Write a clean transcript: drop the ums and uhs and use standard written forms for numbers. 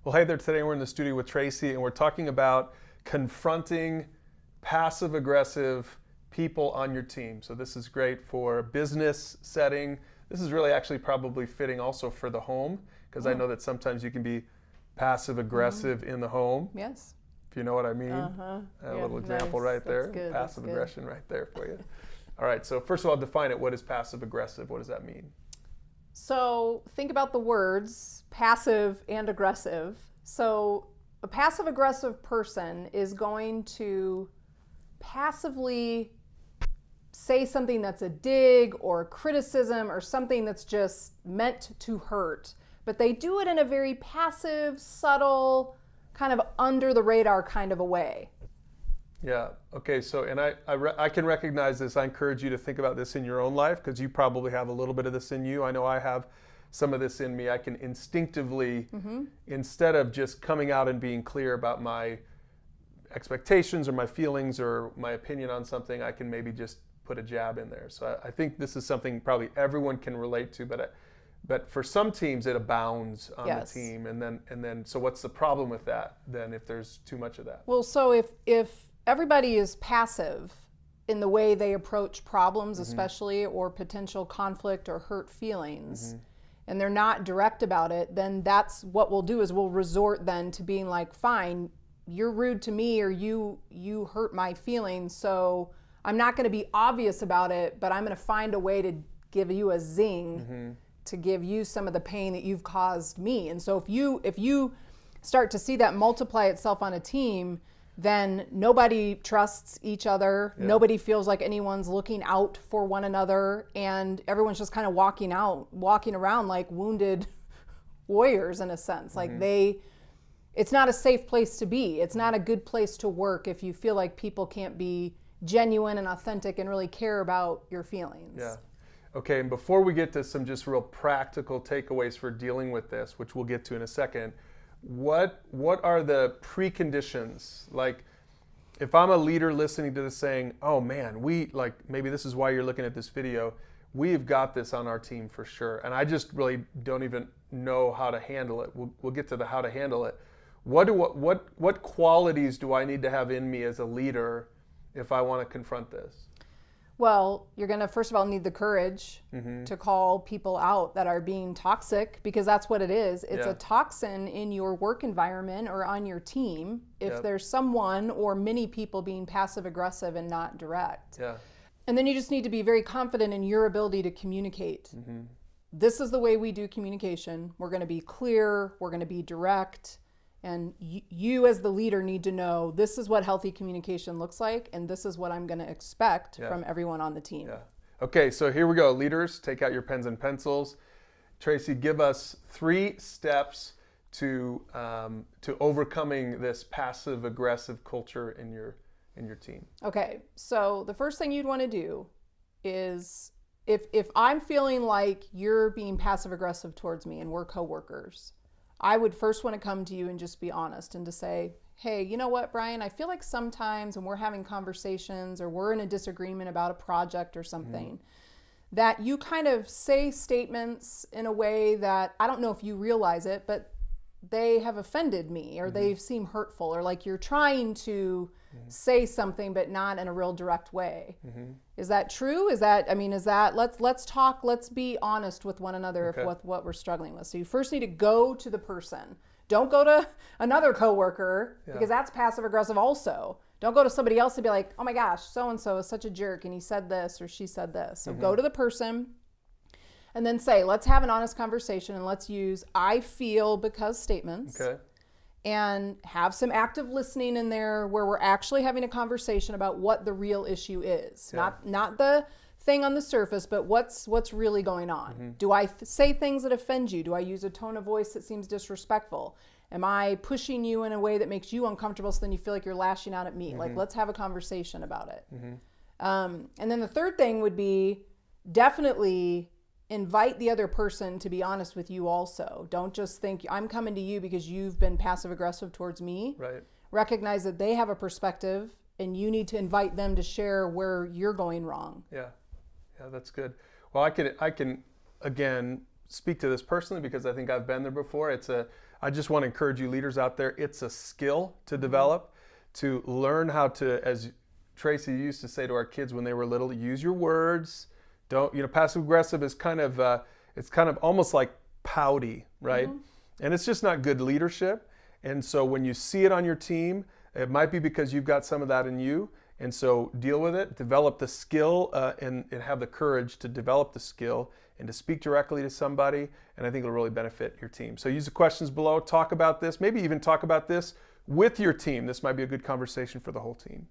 Well, hey there, today we're in the studio with Tracy and we're talking about confronting passive-aggressive people on your team. So this is great for a business setting. This is really actually probably fitting also for the home, because I know that sometimes you can be passive-aggressive in the home. Yes. If you know what I mean. A little example right there. Good. Passive aggression right there for you. All right, so first of all, define it. What is passive-aggressive? What does that mean? So think about the words passive and aggressive. So a passive-aggressive person is going to passively say something that's a dig or a criticism or something that's just meant to hurt. But they do it in a very passive, subtle, kind of under the radar kind of a way. Yeah, okay, so, and I can recognize this. I encourage you to think about this in your own life, because you probably have a little bit of this in you. I know I have some of this in me. I can instinctively, instead of just coming out and being clear about my expectations or my feelings or my opinion on something, I can maybe just put a jab in there. So I think this is something probably everyone can relate to, but for some teams it abounds on the team, and then so what's the problem with that then if there's too much of that? Well, so if everybody is passive in the way they approach problems, especially, or potential conflict or hurt feelings, and they're not direct about it, then that's what we'll do, is we'll resort then to being like, fine, you're rude to me or you hurt my feelings, so I'm not going to be obvious about it, but I'm going to find a way to give you a zing to give you some of the pain that you've caused me. And so if you start to see that multiply itself on a team, then nobody trusts each other. Yeah. Nobody feels like anyone's looking out for one another, and everyone's just kind of walking around like wounded warriors in a sense. Like it's not a safe place to be. It's not a good place to work if you feel like people can't be genuine and authentic and really care about your feelings. Yeah. Okay, and before we get to some just real practical takeaways for dealing with this, which we'll get to in a second, what are the preconditions? Like, if I'm a leader listening to this saying, oh man, maybe this is why you're looking at this video, we've got this on our team for sure, and I just really don't even know how to handle it. We'll get to the how to handle it. What qualities do I need to have in me as a leader if I want to confront this? Well, you're going to first of all need the courage to call people out that are being toxic, because that's what it is. It's a toxin in your work environment or on your team if there's someone or many people being passive aggressive and not direct. Yeah. And then you just need to be very confident in your ability to communicate. This is the way we do communication. We're going to be clear, we're going to be direct. And you as the leader need to know this is what healthy communication looks like, and this is what I'm going to expect from everyone on the team. Yeah. Okay, so here we go. Leaders, take out your pens and pencils. Tracy, give us 3 steps to overcoming this passive-aggressive culture in your team. Okay, so the first thing you'd want to do is, if I'm feeling like you're being passive-aggressive towards me and we're coworkers, I would first want to come to you and just be honest and to say, hey, you know what, Brian, I feel like sometimes when we're having conversations or we're in a disagreement about a project or something, that you kind of say statements in a way that I don't know if you realize it, but they have offended me, or they seem hurtful, or like you're trying to say something but not in a real direct way. Is that true? Let's talk, let's be honest with one another with what we're struggling with. So you first need to go to the person. Don't go to another coworker, because that's passive aggressive also. Don't go to somebody else and be like, oh my gosh, so-and-so is such a jerk and he said this or she said this. So go to the person and then say, let's have an honest conversation, and let's use I feel because statements. Okay. And have some active listening in there where we're actually having a conversation about what the real issue is. Not the thing on the surface, but what's really going on. Do I say things that offend you? Do I use a tone of voice that seems disrespectful? Am I pushing you in a way that makes you uncomfortable so then you feel like you're lashing out at me? Like, let's have a conversation about it. And then the third thing would be definitely invite the other person to be honest with you also. Don't just think I'm coming to you because you've been passive aggressive towards me. Right. Recognize that they have a perspective and you need to invite them to share where you're going wrong. Yeah, that's good. Well, I can again speak to this personally because I think I've been there before. It's a I just want to encourage you leaders out there, it's a skill to develop, to learn how to, as Tracy used to say to our kids when they were little, use your words. Don't, passive aggressive is kind of, it's kind of almost like pouty, right? And it's just not good leadership. And so when you see it on your team, it might be because you've got some of that in you. And so deal with it, develop the skill, and have the courage to develop the skill and to speak directly to somebody. And I think it'll really benefit your team. So use the questions below, talk about this, maybe even talk about this with your team. This might be a good conversation for the whole team.